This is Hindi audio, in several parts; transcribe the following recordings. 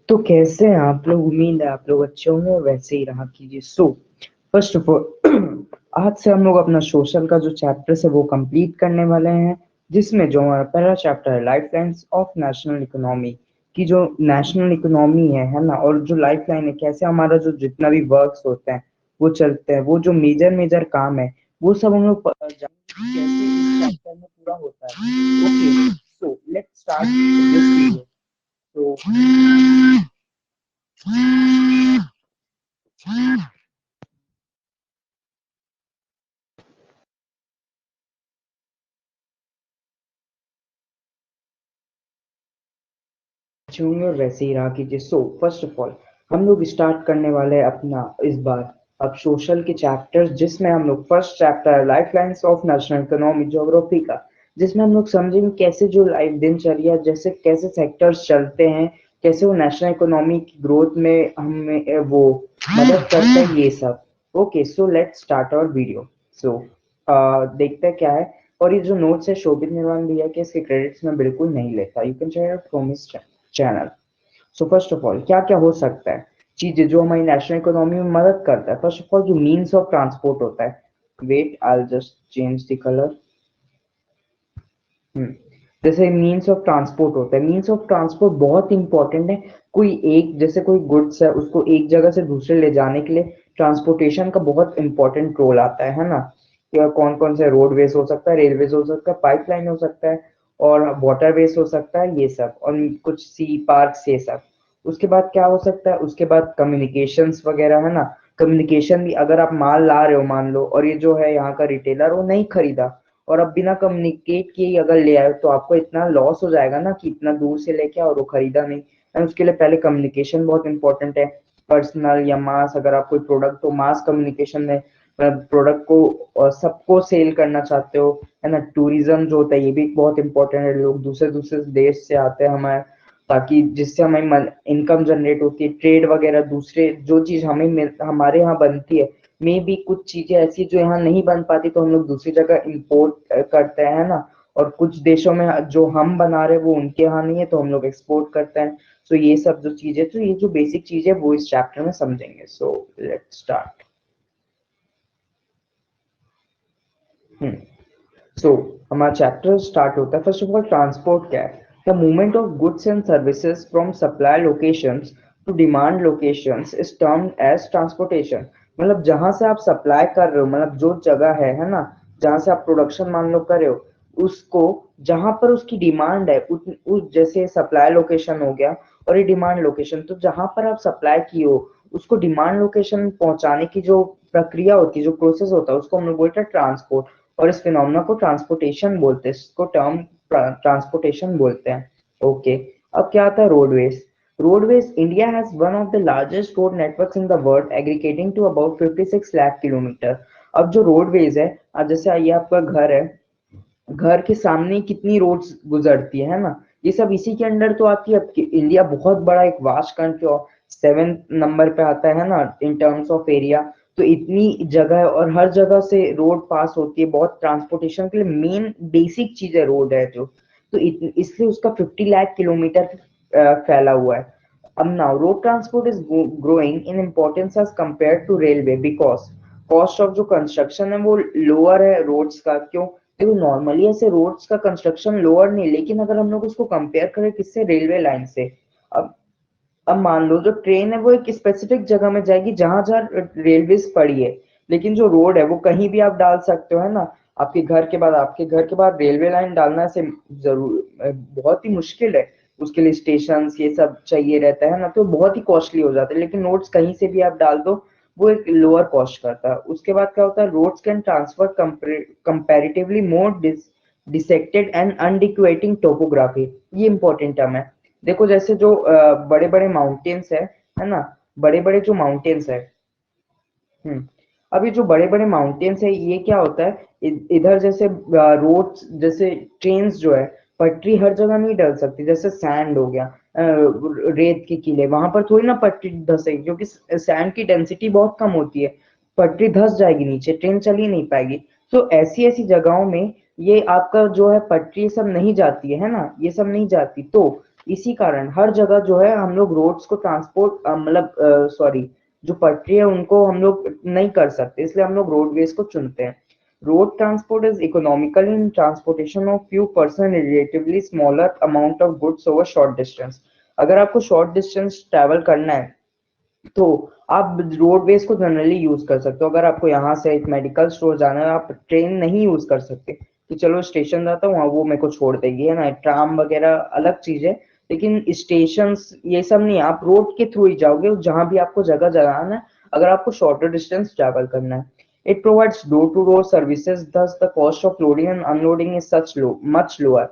तो कैसे हैं आप लोग? उम्मीद है आप लोग अच्छे होंगे, वैसे ही रहा कीजिए। फर्स्ट ऑफ ऑल आज से हम लोग अपना सोशल का जो चैप्टर है वो कंप्लीट करने वाले हैं, जिसमें जो हमारा पहला चैप्टर है life lines of national economy की। जो नेशनल इकोनॉमी है ना, और जो लाइफ लाइन है, कैसे हमारा जो जितना भी वर्क्स होते हैं वो चलते हैं, वो जो मेजर मेजर काम है वो सब हम लोग जानेंगे कि कैसे इस चैप्टर में पूरा होता है। Okay, so let's start this video. तो और वैसे ही रहा कीजिए। फर्स्ट ऑफ ऑल हम लोग स्टार्ट करने वाले हैं अपना इस बार अब सोशल के चैप्टर्स, जिसमें हम लोग first chapter life lines of national economy geography का, जिसमें हम लोग समझेंगे कैसे जो लाइफ दिनचर्या, जैसे कैसे सेक्टर्स चलते हैं, कैसे वो नेशनल इकोनॉमी की ग्रोथ में हमें वो मदद करता है, ये सब। Okay, so let's start our video. So देखते हैं क्या है। और ये जो नोट्स है शोभित निर्माण भैया के, इसके क्रेडिट्स में बिल्कुल नहीं लेता, you can share from his channel. So first of all क्या क्या हो सकता है चीजें जो हमारी नेशनल इकोनॉमी में मदद करता है। फर्स्ट ऑफ ऑल जो मीन्स ऑफ ट्रांसपोर्ट होता है, wait I just change the colour. जैसे मीन्स ऑफ ट्रांसपोर्ट होता है, मीन्स ऑफ ट्रांसपोर्ट बहुत इंपॉर्टेंट है। कोई एक, जैसे कोई गुड्स है, उसको एक जगह से दूसरे ले जाने के लिए ट्रांसपोर्टेशन का बहुत इंपॉर्टेंट रोल आता है ना। या कौन कौन से रोडवेज हो सकता है, रेलवेज हो सकता है, पाइपलाइन हो सकता है, और वाटरवेज हो सकता है, ये सब, और कुछ सी पार्क्स, ये सब। उसके बाद क्या हो सकता है, उसके बाद कम्युनिकेशंस वगैरह है ना। कम्युनिकेशन भी, अगर आप माल ला रहे हो मान लो, और ये जो है यहाँ का रिटेलर वो नहीं खरीदा, और अब बिना कम्युनिकेट किए ही अगर ले आए, तो आपको इतना लॉस हो जाएगा ना कि इतना दूर से लेके आओ और वो खरीदा नहीं। एंड उसके लिए पहले कम्युनिकेशन बहुत इंपॉर्टेंट है। पर्सनल या मास, अगर आप कोई प्रोडक्ट, तो मास कम्युनिकेशन में प्रोडक्ट को और सबको सेल करना चाहते हो, है ना। टूरिज्म जो होता है ये भी बहुत इंपॉर्टेंट है, लोग दूसरे दूसरे देश से आते हैं हमारे, ताकि जिससे हमें इनकम जनरेट होती है, ट्रेड वगैरह, दूसरे जो चीज हमारे यहाँ बनती है, में भी कुछ चीजें ऐसी जो यहाँ नहीं बन पाती, तो हम लोग दूसरी जगह इंपोर्ट करते हैं ना। और कुछ देशों में जो हम बना रहे हैं वो उनके यहाँ नहीं है, तो हम लोग एक्सपोर्ट करते हैं। सो ये सब जो चीजें, तो ये जो बेसिक चीज है वो इस चैप्टर में समझेंगे। सो लेट्स स्टार्ट। सो हमारा चैप्टर स्टार्ट होता है। फर्स्ट ऑफ ऑल ट्रांसपोर्ट क्या है? The movement of goods and services from supply locations to demand locations is termed as transportation. मतलब जहां से आप सप्लाई कर रहे हो, मतलब जो जगह है ना, जहां से आप प्रोडक्शन मान लो कर रहे हो, उसको जहां पर उसकी डिमांड है, उस जैसे सप्लाई लोकेशन हो गया, और ये डिमांड लोकेशन, तो जहां पर आप सप्लाई की हो उसको डिमांड लोकेशन पहुंचाने की जो प्रक्रिया होती है, जो प्रोसेस होता है, उसको हम लोग बोलते हैं ट्रांसपोर्ट। और इस फिनोमेना को ट्रांसपोर्टेशन बोलते हैं, इसको टर्म ट्रांसपोर्टेशन बोलते हैं। ओके, अब क्या आता है roadways. Roadways, India has one of the largest road networks in the world aggregating to about 56 lakh kilometre. अब जो रोडवेज है, अब जैसे आइए आपका घर है, घर के सामने कितनी रोड्स गुजरती है ना, ये सब इसी के अंडर तो आती है। इंडिया बहुत बड़ा एक वास्ट कंट्री, और 7th नंबर पे आता है ना इन टर्म्स ऑफ एरिया। तो इतनी जगह है और हर जगह से रोड पास होती है, बहुत ट्रांसपोर्टेशन के लिए मेन बेसिक चीज है रोड है जो। तो इसलिए उसका 50 लाख किलोमीटर फैला हुआ है। अब now road transport is growing in importance as compare to railway, because cost of जो कंस्ट्रक्शन है वो लोअर है रोड्स का। क्यों? देखो नॉर्मली ऐसे रोड्स का कंस्ट्रक्शन लोअर नहीं, लेकिन अगर हम लोग उसको कंपेयर करें किससे, रेलवे लाइन से। अब अब मान लो जो ट्रेन है वो एक स्पेसिफिक जगह में जाएगी जहां जहां रेलवे पड़ी है, लेकिन जो रोड है वो कहीं भी आप डाल सकते हो, है ना। आपके घर के बाद रेलवे लाइन डालना ऐसे जरूर बहुत ही मुश्किल है। उसके लिए स्टेशन ये सब चाहिए रहता है ना, तो बहुत ही कॉस्टली हो जाता है। लेकिन रोड्स कहीं से भी आप डाल दो, वो एक लोअर कॉस्ट करता है। उसके बाद क्या होता है, roads can transfer comparatively more dissected and undulating topography. ये इंपॉर्टेंट टर्म है। देखो जैसे जो बड़े बड़े माउंटेन्स है ना, बड़े बड़े जो माउंटेन्स है। हम्म अब ये जो बड़े बड़े माउंटेन्स है, ये क्या होता है, इधर जैसे रोड्स, जैसे ट्रेन्स जो है, पटरी हर जगह नहीं डल सकती। जैसे सैंड हो गया, रेत के किले, वहां पर थोड़ी ना पटरी धसेगी, क्योंकि सैंड की डेंसिटी बहुत कम होती है। पटरी धस जाएगी नीचे, ट्रेन चल ही नहीं पाएगी। तो ऐसी ऐसी जगहों में ये आपका जो है पटरी, ये सब नहीं जाती है ना, ये सब नहीं जाती। तो इसी कारण हर जगह जो है हम लोग रोड्स को ट्रांसपोर्ट मतलब सॉरी जो पटरी है उनको हम लोग नहीं कर सकते, इसलिए हम लोग रोडवेज को चुनते हैं। Road transport is economical in transportation of few person relatively smaller amount of goods over short distance. अगर आपको शॉर्ट डिस्टेंस ट्रैवल करना है तो आप रोडवेज को जनरली यूज कर सकते हो। अगर आपको यहाँ से एक मेडिकल स्टोर जाना है, आप ट्रेन नहीं यूज कर सकते कि चलो स्टेशन जाता हूँ वहाँ वो मेरे को छोड़ देगी, है ना, ट्राम वगैरह अलग चीज है। लेकिन स्टेशन ये सब नहीं, आप रोड के थ्रू ही जाओगे जहां भी आपको जगह जाना है, अगर आपको शॉर्टर डिस्टेंस ट्रैवल करना है। It provides door to door services, thus the cost of loading and unloading is such low much lower।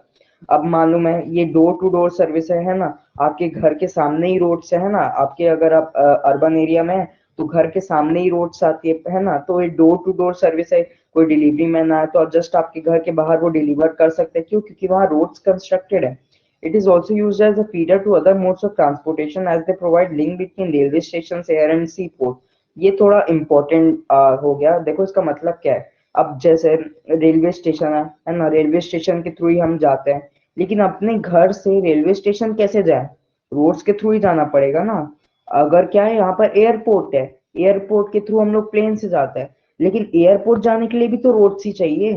अब मालूम है ये डोर टू डोर सर्विस है ना, आपके घर के सामने ही रोड से, है ना, आपके अगर आप अर्बन एरिया में है तो घर के सामने ही रोड्स आती है ना, तो ये डोर टू डोर सर्विस है। कोई डिलीवरी मैन आए तो जस्ट आपके घर के बाहर वो डिलीवर कर सकते हैं, क्यों? क्योंकि वहाँ रोड्स कंस्ट्रक्टेड है। It is also use as a feeder to other modes of transportation as they provide link between railway station air and sea port. ये थोड़ा इंपॉर्टेंट हो गया। देखो इसका मतलब क्या है। अब जैसे रेलवे स्टेशन है ना, रेलवे स्टेशन के थ्रू ही हम जाते हैं, लेकिन अपने घर से रेलवे स्टेशन कैसे जाए? रोड्स के थ्रू ही जाना पड़ेगा ना। अगर क्या है, यहाँ पर एयरपोर्ट है, एयरपोर्ट के थ्रू हम लोग प्लेन से जाते हैं, लेकिन एयरपोर्ट जाने के लिए भी तो रोड्स ही चाहिए,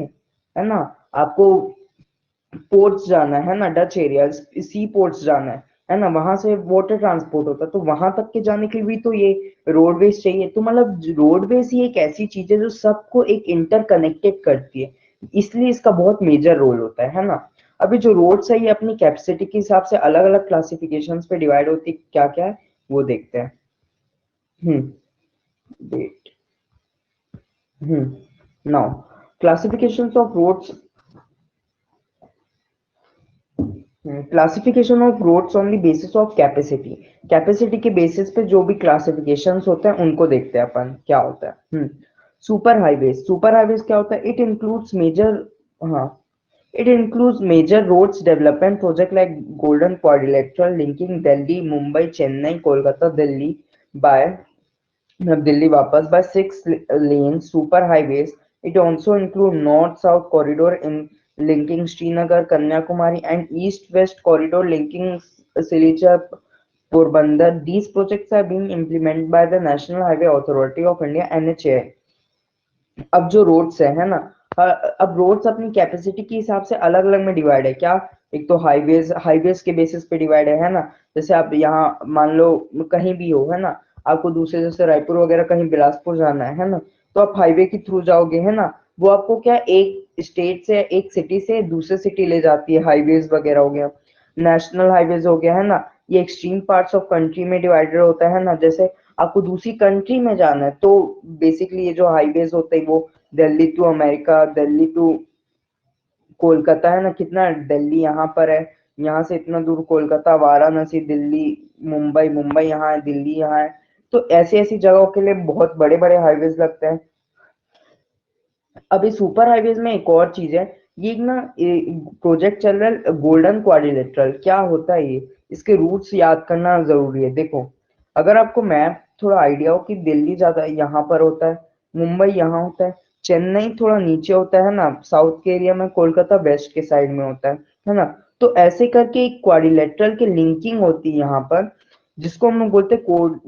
है ना। आपको पोर्ट्स जाना है ना, डच एरिया सी पोर्ट्स जाना है ना, वहां से वाटर ट्रांसपोर्ट होता है, तो वहां तक के जाने के लिए भी तो ये रोडवेज चाहिए। तो मतलब रोडवेज ही एक ऐसी चीज है जो सबको एक इंटरकनेक्टेड करती है, इसलिए इसका बहुत मेजर रोल होता है ना। अभी जो रोड्स है ये अपनी कैपेसिटी के हिसाब से अलग अलग क्लासिफिकेशंस पे डिवाइड होती है, क्या क्या है वो देखते हैं। Hmm wait now classifications of roads, classification of roads on the basis of capacity. Capacity के बेसिस पे जो भी क्लासिफिकेशंस होते हैं उनको देखते हैं अपन क्या होता है। सुपर हाईवेज, सुपर हाईवेज क्या होता है? इट इंक्लूड्स मेजर, हाँ, it includes major roads development project like Golden Quadrilateral linking Delhi, Mumbai, Chennai, Kolkata, Delhi by Delhi वापस by 6 lane super highways. It also include north-south corridor in linking Srinagar, Kanyakumari, and east-west corridor linking Silchar, Porbandar. These projects are being implemented by the National Highway Authority of India (NHAI). अब जो रोड्स है ना, अब रोड्स अपनी कैपेसिटी के हिसाब से अलग अलग में डिवाइड है क्या? एक तो हाईवेज, हाईवेज के बेसिस पे डिवाइड है ना। जैसे आप यहाँ मान लो कहीं भी हो, है ना, आपको दूसरे जैसे रायपुर वगैरह कहीं बिलासपुर जाना है ना, तो आप हाईवे के थ्रू जाओगे, है ना। वो आपको क्या, एक स्टेट से एक सिटी से दूसरे सिटी ले जाती है, हाईवेज वगैरह हो गया। नेशनल हाईवेज हो गया, है ना, ये एक्सट्रीम पार्ट्स ऑफ कंट्री में डिवाइडेड होता है ना। जैसे आपको दूसरी कंट्री में जाना है तो बेसिकली ये जो हाईवेज होते हैं वो Delhi to America, Delhi to Kolkata, है ना, कितना दिल्ली यहाँ पर है, यहाँ से इतना दूर कोलकाता, वाराणसी, दिल्ली, मुंबई, मुंबई यहाँ है, दिल्ली यहाँ है। तो ऐसी ऐसी जगहों के लिए बहुत बड़े बड़े हाईवेज लगते हैं। अभी सुपर हाईवेज में एक और चीज है, ये एक ना प्रोजेक्ट चल रहा है गोल्डन क्वाड्रिलेटरल। क्या होता है ये? इसके रूट्स याद करना जरूरी है। देखो अगर आपको मैप थोड़ा आइडिया हो कि दिल्ली ज्यादा यहाँ पर होता है, मुंबई यहाँ होता है, चेन्नई थोड़ा नीचे होता है ना साउथ के एरिया में, कोलकाता वेस्ट के साइड में होता है ना। तो ऐसे करके एक क्वाड्रिलेटरल की लिंकिंग होती है यहाँ पर, जिसको हम लोग बोलते हैं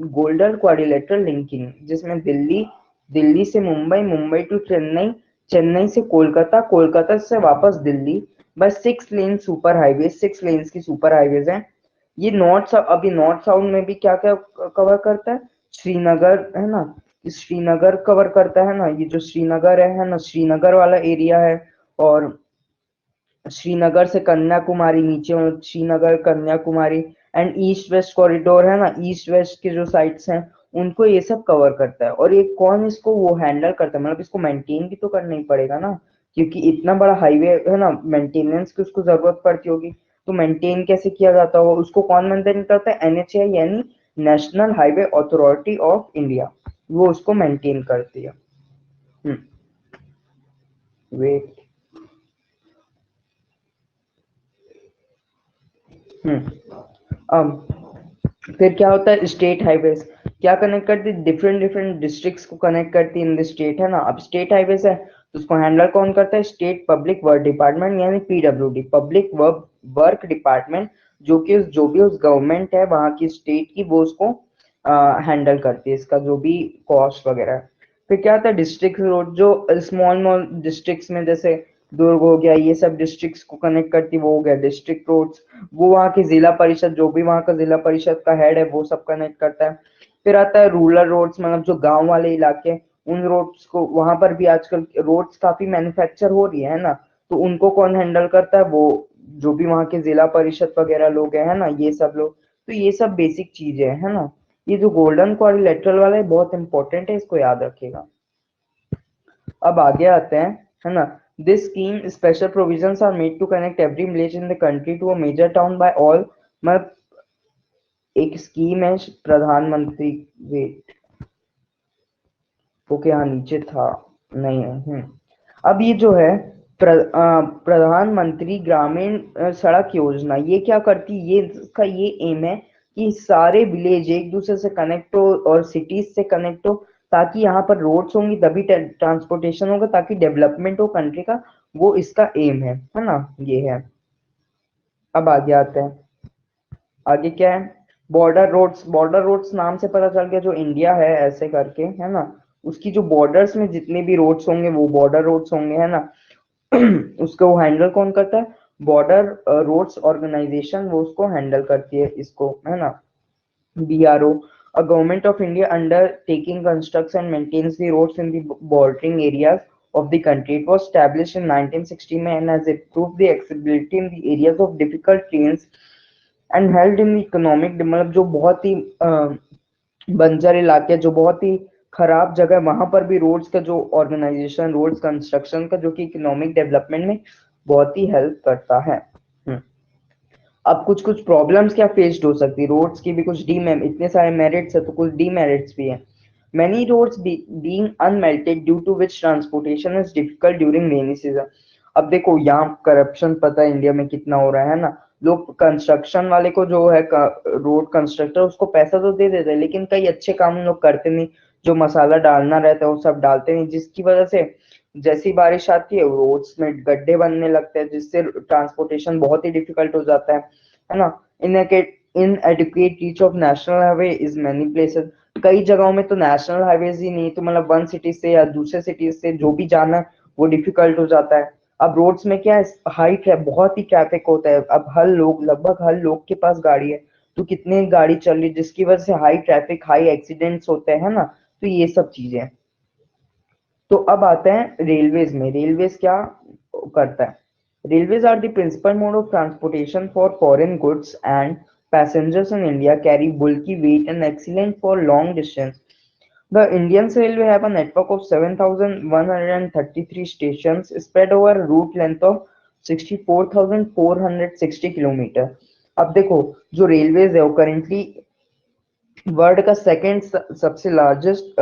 गोल्डन क्वाड्रिलेटरल लिंकिंग, जिसमें दिल्ली, दिल्ली से मुंबई, मुंबई टू चेन्नई, चेन्नई से कोलकाता, कोलकाता से वापस दिल्ली, बस 6 लेन सुपर हाईवे, 6 लेन्स की सुपर हाईवेज हैं। ये नॉर्थ, अभी नॉर्थ साउथ में भी क्या क्या कवर करता है? श्रीनगर, है ना, श्रीनगर कवर करता है ना, ये जो श्रीनगर है ना, श्रीनगर वाला एरिया है। और श्रीनगर से कन्याकुमारी नीचे, Srinagar Kanyakumari and east west corridor, है ना, ईस्ट वेस्ट के जो साइट्स हैं उनको ये सब कवर करता है। और ये कौन इसको वो हैंडल करता है? मतलब इसको मेंटेन भी तो करना ही पड़ेगा ना, क्योंकि इतना बड़ा हाईवे है ना, मेंटेनेंस की उसको जरूरत पड़ती होगी। तो मेंटेन कैसे किया जाता हो, उसको कौन मेंटेन करता है? एनएचएआई यानी national highway authority of India, वो उसको मेंटेन करती है। वेट, अब फिर क्या होता है? स्टेट हाईवेज क्या कनेक्ट करती है? डिफरेंट डिफरेंट डिस्ट्रिक्ट्स को कनेक्ट करती है इन द स्टेट, है ना। अब स्टेट हाईवेज है तो उसको हैंडल कौन करता है? स्टेट पब्लिक वर्क डिपार्टमेंट यानी PWD, public work work department, जो भी उस गवर्नमेंट है वहां की स्टेट की, वो उसको हैंडल करती है, इसका जो भी कॉस्ट वगैरह है। फिर क्या आता है डिस्ट्रिक्ट रोड, जो स्मॉल स्मॉल डिस्ट्रिक्ट्स में जैसे दुर्ग हो गया, ये सब डिस्ट्रिक्ट्स को कनेक्ट करती, वो हो गया डिस्ट्रिक्ट रोड्स। वो वहाँ की जिला परिषद, जो भी वहाँ का जिला परिषद का हेड है वो सब कनेक्ट करता है। फिर आता है रूरल रोड्स, मतलब जो गांव वाले इलाके, उन रोड्स को, वहां पर भी आजकल रोड्स काफी मैन्युफैक्चर हो रही है ना, तो उनको कौन हैंडल करता है, वो जो भी वहाँ के जिला परिषद वगैरह लोग हैं, है ना, ये सब लोग। तो ये सब बेसिक चीजें है ना। ये जो गोल्डन क्वाड्रिलेटरल वाला है बहुत इंपॉर्टेंट है, इसको याद रखिएगा। अब आगे आते हैं, है ना। This scheme special provisions are made to connect every village in the country to a major town by all. मतलब एक स्कीम है प्रधानमंत्री, वेट, ओके हाँ नीचे था, नहीं है। अब ये जो है प्रधानमंत्री ग्रामीण सड़क योजना, ये क्या करती है, ये इसका ये एम है कि सारे विलेज एक दूसरे से कनेक्ट हो और सिटीज से कनेक्ट हो, ताकि यहाँ पर रोड्स होंगी तभी ट्रांसपोर्टेशन होगा, ताकि डेवलपमेंट हो कंट्री का। वो इसका एम है ना, ये है। अब आगे आते हैं, आगे क्या है, बॉर्डर रोड्स। बॉर्डर रोड्स नाम से पता चल गया, जो इंडिया है ऐसे करके, है ना, उसकी जो बॉर्डर्स में जितने भी रोड्स होंगे वो बॉर्डर रोड्स होंगे, है ना। उसको हैंडल कौन करता है, बॉर्डर रोड्स ऑर्गेनाइजेशन, वो उसको हैंडल करती है इसको, है ना, BRO। A government of India undertaking constructs and maintains the roads in the bordering areas of the country. It was established in 1960 में and has improved the accessibility in the areas of difficult terrains and held in the economic, मतलब जो बहुत ही बंजर इलाके, जो बहुत ही खराब जगह, वहां पर भी रोड्स का जो ऑर्गेनाइजेशन, रोड्स कंस्ट्रक्शन का, जो कि इकोनॉमिक डेवलपमेंट में बहुत ही हेल्प करता है। अब कुछ कुछ प्रॉब्लम्स क्या फेस्ड हो सकती है रोड्स की भी, कुछ इतने सारे मेरिट्स है तो कुछ डीमेरिट्स भी है। Many roads being unmelted due to which transportation is difficult during rainy season। अब देखो यहाँ करप्शन पता है इंडिया में कितना हो रहा है ना। लोग कंस्ट्रक्शन वाले को, जो है रोड कंस्ट्रक्टर, उसको पैसा तो दे देते हैं, लेकिन कई अच्छे काम उन लोग करते नहीं। जो मसाला डालना रहता है वो सब डालते नहीं, जिसकी वजह से जैसी बारिश आती है रोड्स में गड्ढे बनने लगते हैं, जिससे ट्रांसपोर्टेशन बहुत ही डिफिकल्ट हो जाता है ना। Inadequate reach of national highway is many places. कई जगहों में तो नेशनल हाईवेज ही नहीं, तो मतलब वन सिटी से या दूसरे सिटी से जो भी जाना है वो डिफिकल्ट हो जाता है। अब रोड्स में क्या है, बहुत ही ट्रैफिक होता है। अब हर लोग, लगभग हर लोग के पास गाड़ी है, तो कितने गाड़ी चल रही है, जिसकी वजह से हाई ट्रैफिक, हाई एक्सीडेंट्स होते हैं ना। तो ये सब चीजें। तो अब आते हैं रेलवेज में। रेलवेज क्या करता है, railways are the principal mode of transportation for foreign goods and passengers in India, carry bulky weight and excellent for long distance. The Indian Railway have a network of 7,133 stations spread over a route length of 64,460 kilometre. अब देखो, जो रेलवेज है वो करेंटली वर्ल्ड का सेकंड सबसे लार्जेस्ट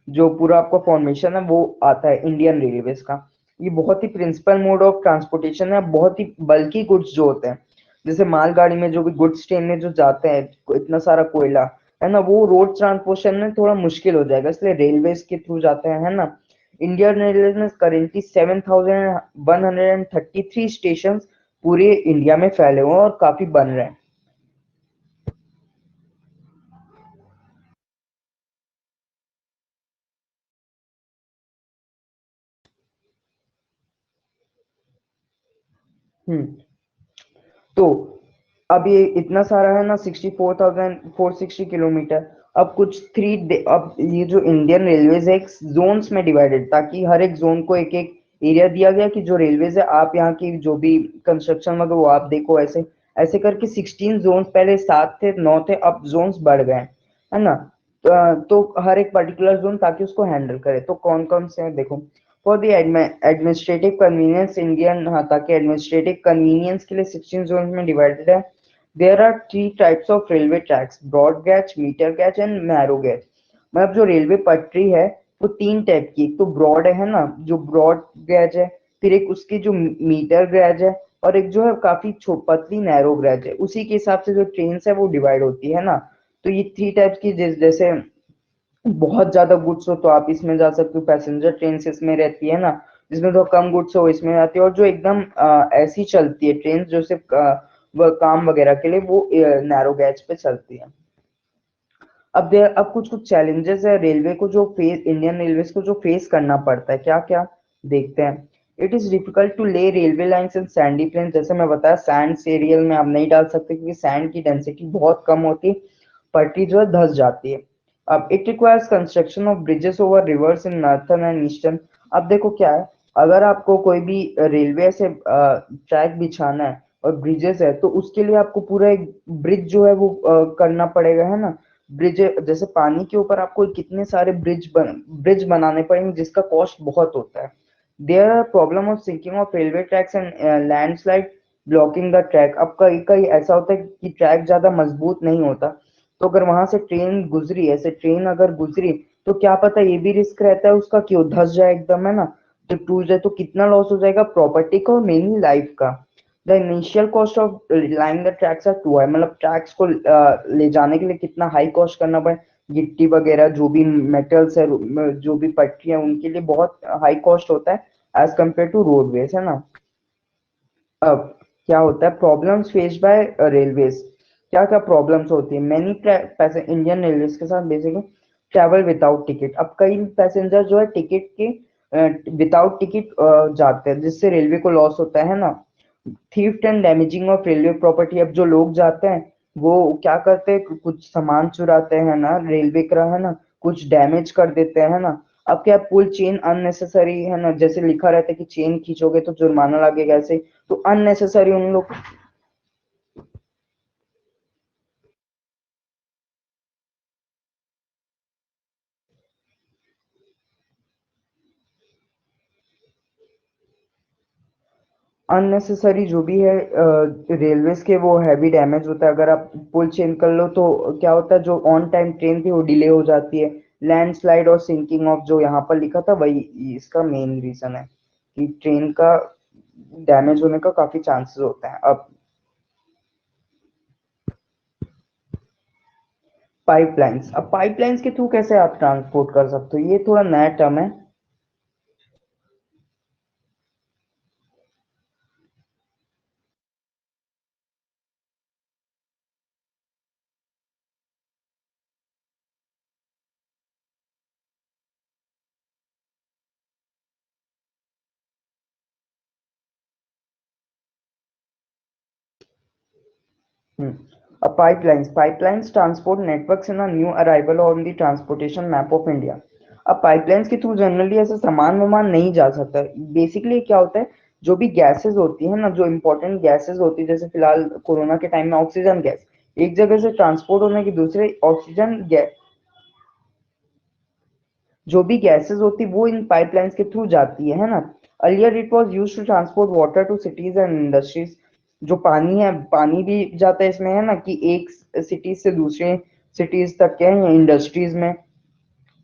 जो पूरा आपका फॉर्मेशन है वो आता है इंडियन रेलवेज का। ये बहुत ही प्रिंसिपल मोड ऑफ ट्रांसपोर्टेशन है। बहुत ही बल्कि गुड्स जो होते हैं, जैसे मालगाड़ी में जो भी गुड्स ट्रेन में जो जाते हैं, इतना सारा कोयला, है ना, वो रोड ट्रांसपोर्टेशन में थोड़ा मुश्किल हो जाएगा, इसलिए रेलवेज के थ्रू जाते हैं, है ना। इंडियन रेलवे में करेंटली 7,133 स्टेशन पूरे इंडिया में फैले हुए हैं और काफी बन रहे हैं। हम्म तो अब ये इतना सारा है ना, 64,460 किलोमीटर। अब कुछ अब ये जो इंडियन रेलवेज है एक जोन्स में डिवाइडेड, ताकि हर एक जोन को एक एक एरिया दिया गया कि जो रेलवेज है आप यहाँ की जो भी कंस्ट्रक्शन वगैरह वो आप देखो, ऐसे ऐसे करके 16 जोन, पहले 7 थे 9 थे, अब जोन्स बढ़ गए, है ना। तो हर एक पर्टिकुलर जोन ताकि उसको हैंडल करे, तो कौन कौन से हैं देखो। For the administrative convenience Indian, हाँ, ताकि एडमिनिस्ट्रेटिव कन्वीनियंस के लिए 16 जोन में डिवाइडेड है। There are 3 types of railway tracks, broad gauge, metre gauge and narrow gauge. मतलब जो रेलवे पटरी है वो 3 टाइप की, एक तो ब्रॉड है ना, जो ब्रॉड गैज है, फिर एक उसकी जो मीटर गैज है, और एक जो है काफी पतली नैरो गैज है। उसी के हिसाब से जो ट्रेन है वो डिवाइड होती है ना। तो ये 3 टाइप्स की, जैसे बहुत ज्यादा गुड्स हो तो आप इसमें जा सकते हो, पैसेंजर ट्रेन इसमें रहती है ना। जिसमें तो कम गुड्स हो इसमें आती है, और जो एकदम ऐसी चलती है ट्रेन जो सिर्फ काम वगैरह के लिए वो नैरो गैज पे चलती है। अब कुछ कुछ चैलेंजेस है रेलवे को जो फेस इंडियन रेलवेज को जो फेस करना पड़ता है, क्या क्या देखते हैं। It is difficult to lay railway lines in sandy plain, जैसे मैं बताया सैंड एरियल में आप नहीं डाल सकते क्योंकि सैंड की डेंसिटी बहुत कम होती है, पटरी जो है धंस जाती है। अब it requires construction of bridges over reverse in northern and eastern. अब देखो क्या है, अगर आपको कोई भी रेलवे से ट्रैक बिछाना है और ब्रिजेस है तो उसके लिए आपको पूरा एक ब्रिज जो है वो करना पड़ेगा, है ना। ब्रिज जैसे पानी के ऊपर आपको कितने सारे ब्रिज बनाने पड़ेंगे जिसका कॉस्ट बहुत होता है। There are problem of sinking of railway tracks and landslide blocking the track. अब कई कई ऐसा होता है कि ट्रैक ज्यादा मजबूत नहीं होता, तो अगर वहां से ट्रेन गुजरी, ऐसे ट्रेन अगर गुजरी तो क्या पता ये भी रिस्क रहता है उसका कि वो धस जाए एकदम, है ना। तो टूट जाए तो कितना लॉस हो जाएगा प्रॉपर्टी का और मेनली लाइफ का। The initial cost of laying the tracks are too high, मतलब ट्रैक्स को ले जाने के लिए कितना हाई कॉस्ट करना पड़े, गिट्टी वगैरह जो भी मेटल्स है, जो भी पटरी है उनके लिए बहुत हाई कॉस्ट होता है एज कम्पेयर टू रोडवेज, है ना। अब क्या होता है प्रॉब्लम्स फेस्ड बाय रेलवेज, क्या क्या प्रॉब्लम्स होती है। मैनी पैसे इंडियन रेलवेज के साथ बेसिकली ट्रैवल विदाउट टिकट। अब कई पैसेंजर जो है टिकट के विदाउट टिकट जाते हैं जिससे रेलवे को लॉस होता है ना। Theft and damaging of railway property. अब जो लोग जाते हैं वो क्या करते हैं, कुछ सामान चुराते हैं ना रेलवे का, है ना, कुछ डैमेज कर देते हैं ना। अब क्या पुल चेन अननेसेसरी, है ना, जैसे लिखा रहता है कि चेन खींचोगे तो जुर्माना लगेगा, ऐसे तो अननेसेसरी उन लोग अननेसेसरी जो भी है रेलवेज के वो हैवी डैमेज होता है। अगर आप पुल चेंज कर लो तो क्या होता है, जो ऑन टाइम ट्रेन थी वो डिले हो जाती है। लैंडस्लाइड और सिंकिंग ऑफ जो यहाँ पर लिखा था वही इसका मेन रीजन है कि ट्रेन का डैमेज होने का काफी चांसेस होता है। अब पाइपलाइंस, अब पाइपलाइंस के थ्रू कैसे आप ट्रांसपोर्ट कर सकते हो, ये थोड़ा नया टर्म है। Hmm. A pipelines transport networks in a new arrival on the transportation map of India. अब पाइपलाइंस के थ्रू जनरली ऐसे सामान वामान नहीं जा सकता। बेसिकली क्या होता है, जो भी गैसेस होती है ना, जो इंपॉर्टेंट गैसेस होती है, जैसे फिलहाल कोरोना के टाइम में ऑक्सीजन गैस एक जगह से ट्रांसपोर्ट होने की दूसरे ऑक्सीजन गैस, जो भी गैसेस होती वो इन पाइपलाइंस के थ्रू जाती है ना। Earlier it was used to transport water to cities and industries. जो पानी है, पानी भी जाता है इसमें, है ना, कि एक सिटी से दूसरे सिटीज तक के हैं इंडस्ट्रीज में।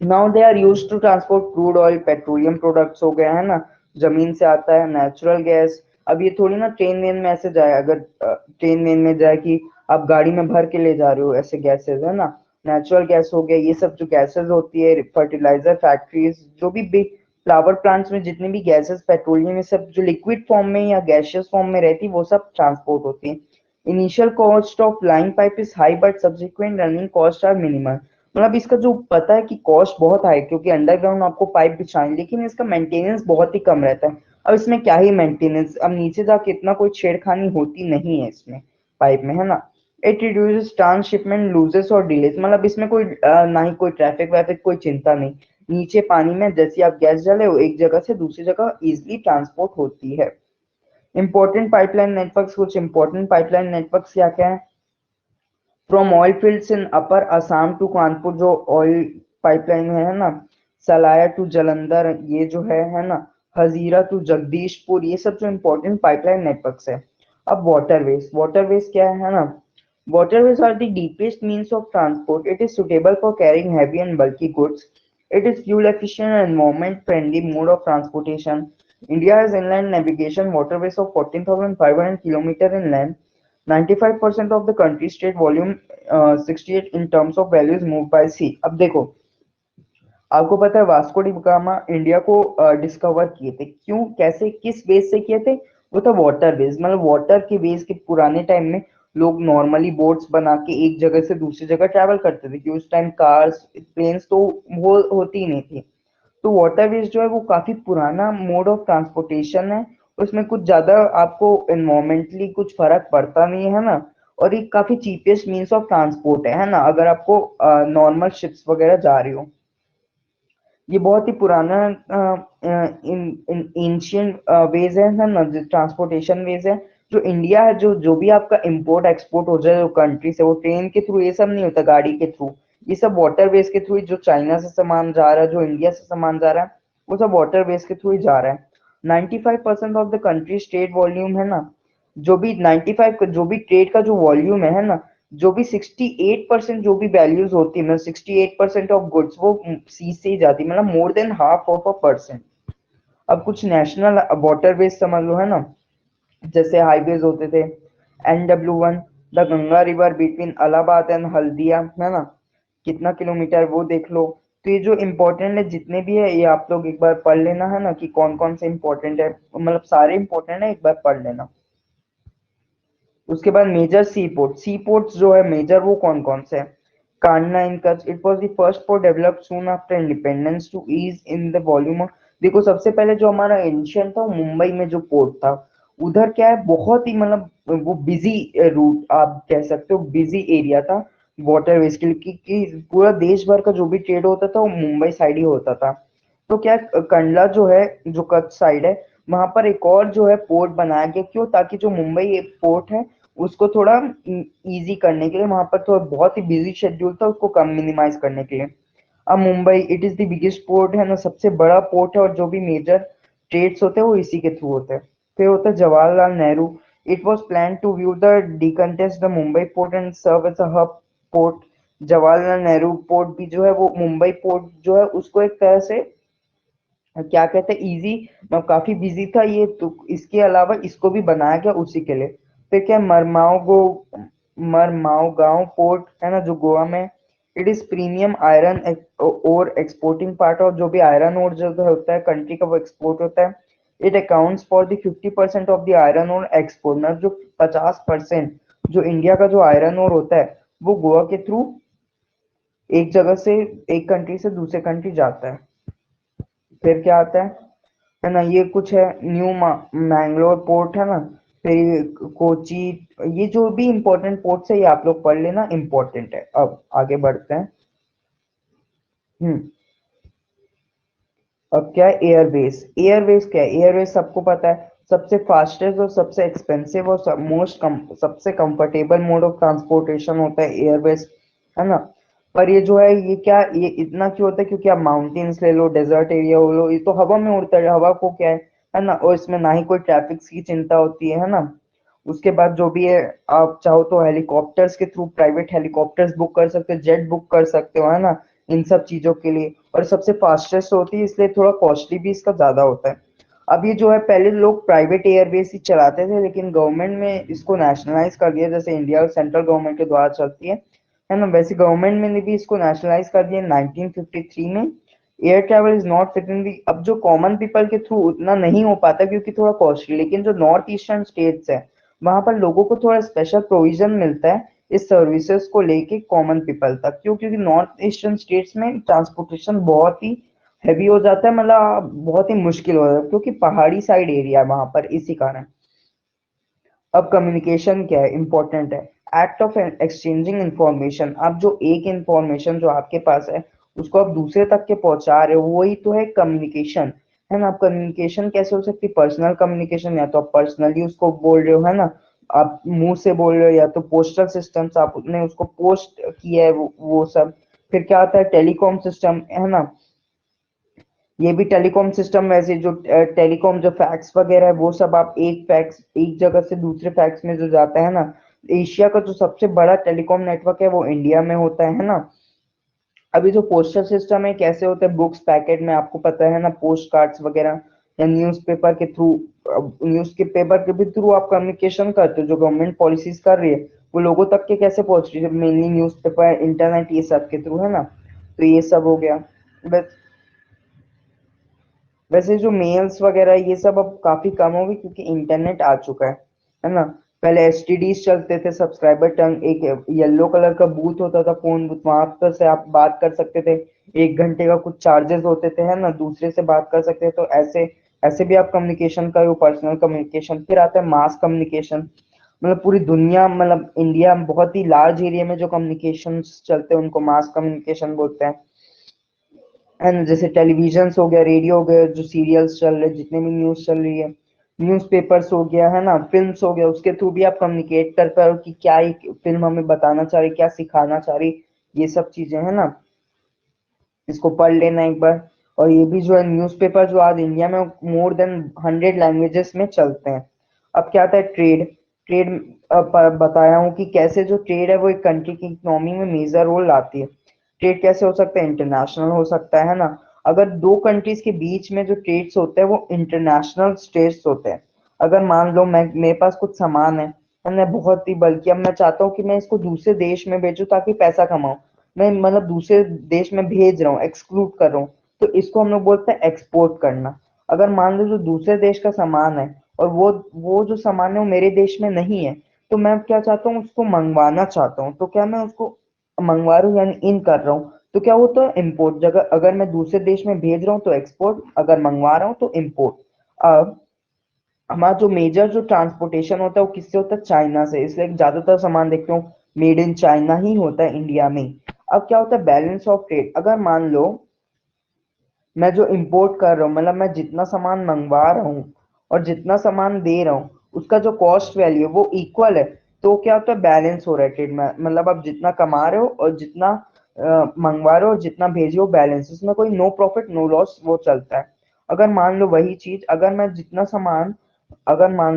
Now they are used to transport crude oil, petroleum products हो गया, है ना, जमीन से आता है नेचुरल गैस। अब ये थोड़ी ना ट्रेन वेन में ऐसे जाए, अगर ट्रेन वेन में जाए कि आप गाड़ी में भर के ले जा रहे हो ऐसे गैसेस, है ना। नेचुरल गैस हो गया, ये सब जो गैसेस होती है, फर्टिलाइजर फैक्ट्रीज जो भी फ्लावर प्लांट्स में जितने भी गैसेस पेट्रोलियम ये सब जो लिक्विड फॉर्म में या गैसियस फॉर्म में रहती है वो सब ट्रांसपोर्ट होती है। Initial cost of line pipe is high but subsequent running cost are minimal. मतलब इसका जो पता है कि कॉस्ट बहुत हाई क्योंकि अंडरग्राउंड आपको पाइप बिछाएं, लेकिन इसका मेंटेनेंस बहुत ही कम रहता है। अब इसमें क्या ही मेंटेनेंस, अब नीचे जाके इतना कोई छेड़खानी होती नहीं है इसमें पाइप में, है ना। इट रिड्यूसेस ट्रांसशिपमेंट लूजेस और डिलेस, मतलब इसमें कोई ना ही कोई ट्रैफिक वैफिक कोई चिंता नहीं। नीचे पानी में जैसे आप गैस डाले हो एक जगह से दूसरी जगह इजिली ट्रांसपोर्ट होती है। इंपॉर्टेंट पाइपलाइन नेटवर्क्स, कुछ इंपॉर्टेंट पाइपलाइन नेटवर्क्स क्या क्या है। From oil fields in upper Assam to Kanpur, जो ऑयल पाइपलाइन है ना, सलाया टू जलंधर ये जो है ना, हजीरा टू जगदीशपुर, ये सब जो इंपॉर्टेंट पाइपलाइन नेटवर्क्स है। अब वाटरवेज, वाटरवेज क्या है ना, waterways are the deepest means of transport. It is suitable for carrying heavy and bulky goods. It is fuel efficient and environment friendly mode of transportation. India has inland navigation waterways of 14,500 km in length. 95% of the country's trade volume, 68 in terms of value is moved by sea. अब देखो, आपको पता है वास्को डी गामा इंडिया को डिस्कवर किए थे, क्यों, कैसे, किस बेस से किए थे। वो था वाटर वेज, मतलब वाटर के वेज के पुराने टाइम में लोग नॉर्मली बोट्स बना के एक जगह से दूसरी जगह ट्रैवल करते थे, कि उस टाइम कार्स प्लेन्स तो वो होती ही नहीं थी। तो वाटरवेज जो है वो काफी पुराना मोड ऑफ ट्रांसपोर्टेशन है। उसमें कुछ ज्यादा आपको एनवायरमेंटली कुछ फर्क पड़ता नहीं है ना, और ये काफी चीपेस्ट मीन्स ऑफ ट्रांसपोर्ट है ना, अगर आपको नॉर्मल शिप्स वगैरह जा रही हो। ये बहुत ही पुराना इन इन एंशियंट वेज है ना, ट्रांसपोर्टेशन वेज है। जो इंडिया है, जो भी आपका इंपोर्ट एक्सपोर्ट हो जाए जो कंट्री से, वो ट्रेन के थ्रू ये सब नहीं होता, गाड़ी के थ्रू। ये सब वाटर वेज के थ्रू ही, जो चाइना से सामान जा रहा है, जो इंडिया से सामान जा रहा है, वो सब वाटर वेज के थ्रू ही जा रहा है। 95% of the country trade volume है ना, जो भी 95 जो भी ट्रेड का जो वॉल्यूम है ना, जो भी 68% जो भी वैल्यूज होती है, मतलब 68% ऑफ गुड्स वो सी से ही जाती है, मतलब more than half of a percent. अब कुछ नेशनल वाटरवेज समझ लो है ना, जैसे हाईवेज होते थे, NW1, the Ganga river between Allahabad and Haldia, है ना, कितना किलोमीटर वो देख लो। तो ये जो इम्पोर्टेंट है जितने भी है, ये आप लोग एक बार पढ़ लेना है ना, कि कौन कौन से इम्पोर्टेंट है, मतलब सारे इम्पोर्टेंट है, एक बार पढ़ लेना। उसके बाद major sea port, sea ports जो है मेजर, वो कौन कौन से हैं? Kandla in Kutch, it was the first port developed soon after independence to ease in the volume. देखो सबसे पहले जो हमारा एंशियंट था वो मुंबई में जो पोर्ट था, उधर क्या है, बहुत ही मतलब वो बिजी रूट आप कह सकते हो, बिजी एरिया था वाटरवेज के लिए, कि पूरा देश भर का जो भी ट्रेड होता था वो मुंबई साइड ही होता था। तो क्या कंडला जो है, जो कच्छ साइड है, वहां पर एक और जो है पोर्ट बनाया गया, क्यों? ताकि जो मुंबई पोर्ट है उसको थोड़ा इजी करने के लिए, वहां पर थोड़ा बहुत ही बिजी शेड्यूल था, उसको कम मिनिमाइज करने के लिए। अब Mumbai it is the biggest port है ना, सबसे बड़ा पोर्ट है, और जो भी मेजर ट्रेड्स होते हैं वो इसी के थ्रू होते हैं। फिर होता है Jawaharlal Nehru, it was plan to view the decongest the Mumbai port and serve as a hub port. Jawaharlal Nehru port भी जो है वो मुंबई पोर्ट जो है उसको एक तरह से क्या कहते हैं, इजी, काफी बिजी था ये, तो इसके अलावा इसको भी बनाया गया उसी के लिए। फिर क्या, मरमाओ गांव पोर्ट है ना, जो गोवा में, इट इज प्रीमियम आयरन और एक्सपोर्टिंग पार्ट, और जो भी आयरन ओर जो होता है कंट्री का वो एक्सपोर्ट होता है। It accounts for the 50% of the iron ore export, मतलब जो 50% जो इंडिया का जो आयरन ओर होता है वो गोवा के थ्रू एक जगह से, एक कंट्री से दूसरे कंट्री जाता है। फिर क्या आता है ना, ये कुछ है न्यू मैंगलोर पोर्ट है ना, फिर कोची। ये जो भी इंपॉर्टेंट पोर्ट्स है ये आप लोग पढ़ लेना, इंपॉर्टेंट है। अब आगे बढ़ते हैं। हम्म अब क्या है, एयरवेज। एयरवेज क्या है? एयरवेज सबको पता है, सबसे फास्टेस्ट और सबसे एक्सपेंसिव और सबसे कंफर्टेबल मोड ऑफ ट्रांसपोर्टेशन होता है एयरवेज, है ना। पर ये जो है, ये क्या, ये इतना क्यों होता है? क्योंकि आप माउंटेन्स ले लो, डेजर्ट एरिया हो लो, ये तो हवा में उड़ता है, हवा को क्या है ना, और इसमें ना ही कोई ट्रैफिक की चिंता होती है ना। उसके बाद जो भी है, आप चाहो तो हेलीकॉप्टर्स के थ्रू प्राइवेट हेलीकॉप्टर्स बुक कर सकते हो, जेट बुक कर सकते हो, है ना, इन सब चीजों के लिए। और सबसे फास्टेस्ट होती है, इसलिए थोड़ा कॉस्टली भी इसका ज्यादा होता है। अब ये जो है, पहले लोग प्राइवेट एयरवेज ही चलाते थे, लेकिन गवर्नमेंट ने इसको नेशनलाइज कर दिया, जैसे इंडिया सेंट्रल गवर्नमेंट के द्वारा चलती है ना, वैसे गवर्नमेंट ने भी इसको नेशनलाइज कर दिया 1953 में। Air travel is not fit in the, अब जो कॉमन पीपल के थ्रू उतना नहीं हो पाता क्योंकि थोड़ा कॉस्टली, लेकिन जो नॉर्थ ईस्टर्न स्टेट्स है वहां पर लोगों को थोड़ा स्पेशल प्रोविजन मिलता है इस सर्विसेज को लेके कॉमन पीपल तक। क्यों? क्योंकि नॉर्थ ईस्टर्न स्टेट्स में ट्रांसपोर्टेशन बहुत ही हैवी हो जाता है, मतलब बहुत ही मुश्किल हो जाता है, क्योंकि पहाड़ी साइड एरिया है वहां पर, इसी कारण। अब कम्युनिकेशन क्या है, इंपॉर्टेंट है। एक्ट ऑफ एक्सचेंजिंग इंफॉर्मेशन, अब जो एक इंफॉर्मेशन जो आपके पास है उसको आप दूसरे तक के पहुंचा रहे हो, वही तो है कम्युनिकेशन, है ना। आप कम्युनिकेशन कैसे हो सकती है? पर्सनल कम्युनिकेशन, या तो आप पर्सनली उसको बोल रहे हो, है ना, आप मुंह से बोल रहे हो, या तो पोस्टल सिस्टम से आपने उसको पोस्ट किया है, वो सब। फिर क्या आता है, टेलीकॉम सिस्टम, है ना। ये भी टेलीकॉम सिस्टम, वैसे जो टेलीकॉम जो फैक्स वगैरह है वो सब, आप एक फैक्स एक जगह से दूसरे फैक्स में जो जाता है ना, एशिया का जो सबसे बड़ा टेलीकॉम नेटवर्क है वो इंडिया में होता है ना। अभी जो पोस्टल सिस्टम है कैसे होता है, बुक्स पैकेट में, आपको पता है ना, पोस्ट कार्ड्स वगैरह, या न्यूज़पेपर के थ्रू, न्यूज के पेपर के भी थ्रू आप कम्युनिकेशन करते हो, जो गवर्नमेंट पॉलिसीज कर रही है वो लोगों तक के कैसे पहुंच रही है, मेनली न्यूज़पेपर, इंटरनेट, ये सब के थ्रू, है ना। तो ये सब हो गया बस। वैसे जो मेल्स वगैरह ये सब अब काफी कम हो गई क्योंकि इंटरनेट आ चुका है ना। पहले एसटीडीज चलते थे, सब्सक्राइबर टर्न, एक येलो कलर का बूथ होता था, फोन बूथ, वहां पर से आप बात कर सकते थे। 1 घंटे का कुछ चार्जेस होते थे, है ना, दूसरे से बात कर सकते थे। तो ऐसे ऐसे भी आप कम्युनिकेशन कर रहे हो, पर्सनल कम्युनिकेशन। फिर आता है मास कम्युनिकेशन, मतलब पूरी दुनिया, मतलब इंडिया बहुत ही लार्ज एरिया में जो कम्युनिकेशन चलते हैं उनको मास कम्युनिकेशन बोलते हैं। एंड जैसे टेलीविजन हो गया, रेडियो हो गया, जो सीरियल्स चल रहे, जितने भी न्यूज चल रही है, न्यूज़पेपर्स हो गया, है ना, फिल्म्स हो गया, उसके थ्रू भी आप कम्युनिकेट कर पाओ कि क्या एक फिल्म हमें बताना चाह रही, क्या सिखाना चाह रही, ये सब चीजें, है ना। इसको पढ़ लेना एक बार। और ये भी जो है न्यूज़पेपर जो आज इंडिया में मोर देन 100 लैंग्वेजेस में चलते हैं। अब क्या आता है ट्रेड। ट्रेड बताया हूँ कि कैसे जो ट्रेड है वो एक कंट्री की इकोनॉमी में मेजर रोल लाती है। ट्रेड कैसे हो सकता है, इंटरनेशनल हो सकता है ना। अगर दो कंट्रीज के बीच में जो ट्रेड्स होते हैं वो इंटरनेशनल ट्रेड्स होते हैं। अगर मान लो मैं, मेरे पास कुछ सामान है ना, बहुत ही बल्कि, अब मैं चाहता हूँ कि मैं इसको दूसरे देश में बेचूं ताकि पैसा कमाऊं। मैं मतलब दूसरे देश में भेज रहा हूँ, एक्सक्लूड कर रहा हूँ, तो इसको हम लोग बोलते हैं एक्सपोर्ट करना। अगर मान लो जो दूसरे देश का सामान है और वो जो सामान है वो मेरे देश में नहीं है, तो मैं क्या चाहता हूँ, उसको मंगवाना चाहता हूँ, तो क्या मैं उसको मंगवा रहा हूँ यानी इन कर रहा हूँ, तो क्या होता है इम्पोर्ट। जगह अगर मैं दूसरे देश में भेज रहा हूँ तो एक्सपोर्ट, अगर मंगवा रहा हूँ तो इम्पोर्ट। अब हमारा जो मेजर जो ट्रांसपोर्टेशन होता है वो किससे होता है, चाइना से, इसलिए ज्यादातर सामान देखते हो मेड इन चाइना ही होता है इंडिया में। अब क्या होता है बैलेंस ऑफ ट्रेड। अगर मान लो मैं जो इंपोर्ट कर रहा हूँ, मतलब मैं जितना सामान मंगवा रहा हूँ और जितना सामान दे रहा हूँ, उसका जो कॉस्ट वैल्यू है वो इक्वल है, तो क्या होता है बैलेंस हो रहा है ट्रेड में। मतलब आप जितना कमा रहे हो और जितना मंगवा रहे हो और जितना भेज रहे हो, बैलेंस, उसमें कोई नो प्रॉफिट नो लॉस वो चलता है। अगर मान लो वही चीज, अगर मान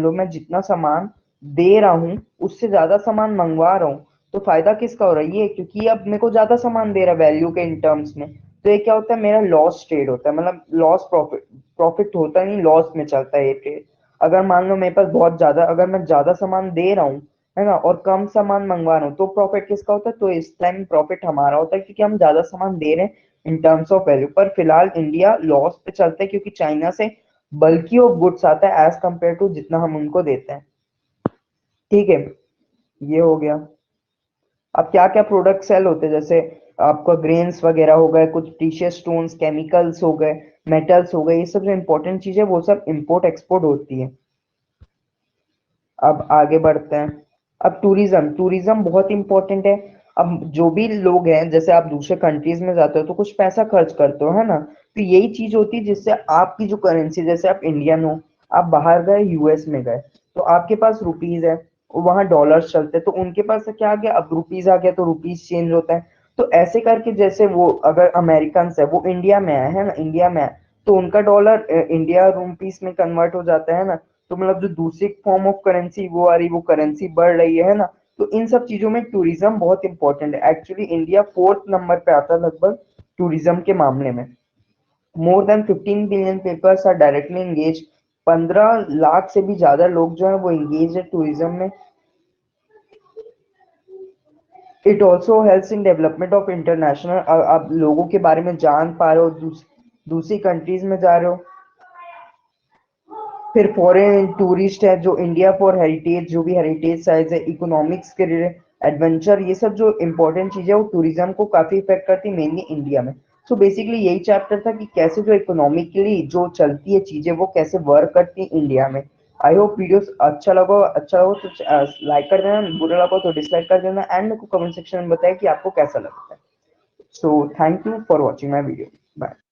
लो मैं जितना सामान दे रहा हूँ उससे ज्यादा सामान मंगवा रहा हूँ, तो फायदा किसका हो रहा है, ये, क्योंकि अब मेरे को ज्यादा सामान दे रहा है वैल्यू के इन टर्म्स में। तो ये क्या होता है, मेरा लॉस ट्रेड होता है, मतलब लॉस प्रॉफिट, प्रॉफिट होता नहीं, लॉस में चलता है ये ट्रेड। अगर मान लो मेरे पास बहुत ज्यादा, अगर मैं ज्यादा सामान दे रहा हूँ, है ना, और कम सामान मंगवा रहा हूँ, तो प्रॉफिट किसका होता है, तो इस टाइम प्रॉफिट हमारा होता है क्योंकि हम ज्यादा सामान दे रहे हैं इन टर्म्स ऑफ वैल्यू। पर फिलहाल इंडिया लॉस पे चलता है क्योंकि चाइना से बल्कि ऑफ गुड्स आता है एज कंपेयर टू जितना हम उनको देते हैं। ठीक है, ये हो गया। अब क्या क्या प्रोडक्ट सेल होते हैं, जैसे आपका ग्रेन्स वगैरह हो गए, कुछ प्रीशियस स्टोन्स, केमिकल्स हो गए, मेटल्स हो गए, ये सब जो इंपॉर्टेंट चीज है वो सब इंपोर्ट एक्सपोर्ट होती है। अब आगे बढ़ते हैं। अब टूरिज्म, टूरिज्म बहुत इंपॉर्टेंट है। अब जो भी लोग हैं, जैसे आप दूसरे कंट्रीज में जाते हो तो कुछ पैसा खर्च करते हो, है ना, तो यही चीज होती है जिससे आपकी जो करेंसी, जैसे आप इंडियन हो, आप बाहर गए, यूएस में गए, तो आपके पास रुपीज है, वहां डॉलर्स चलते हैं, तो उनके पास से क्या आ गया, अब रुपीज आ गया, तो रुपीज चेंज होता है। तो ऐसे करके, जैसे वो अगर अमेरिकन है वो इंडिया में है ना, इंडिया में है, तो उनका डॉलर इंडिया रुपीस में कन्वर्ट हो जाता है ना। तो मतलब जो दूसरी फॉर्म ऑफ करेंसी वो आ रही, वो करेंसी बढ़ रही है ना। तो इन सब चीजों में टूरिज्म बहुत इंपॉर्टेंट है। एक्चुअली इंडिया 4th नंबर पे आता है लगभग टूरिज्म के मामले में। More than 15 billion peoples are directly engage. 15 lakh से भी ज्यादा लोग जो है वो एंगेज है टूरिज्म में। It also helps in development of international, आप लोगों के बारे में जान पा रहे हो, दूसरी कंट्रीज में जा रहे हो। फिर फॉरेन टूरिस्ट है जो इंडिया फॉर हेरिटेज, जो भी हेरिटेज साइट्स है, इकोनॉमिक्स के लिए, एडवेंचर, ये सब जो इंपॉर्टेंट चीजें वो टूरिज्म को काफी इफेक्ट करती है मेनली इंडिया में। सो बेसिकली यही चैप्टर था कि कैसे जो इकोनॉमिकली जो चलती है चीजें वो कैसे वर्क करती है इंडिया में। आई होप वीडियो अच्छा लगा तो लाइक कर देना, बुरा लगा तो डिसलाइक कर देना, एंड मेरे को कमेंट सेक्शन में बताया कि आपको कैसा लगता है। So thank you for watching my video. Bye.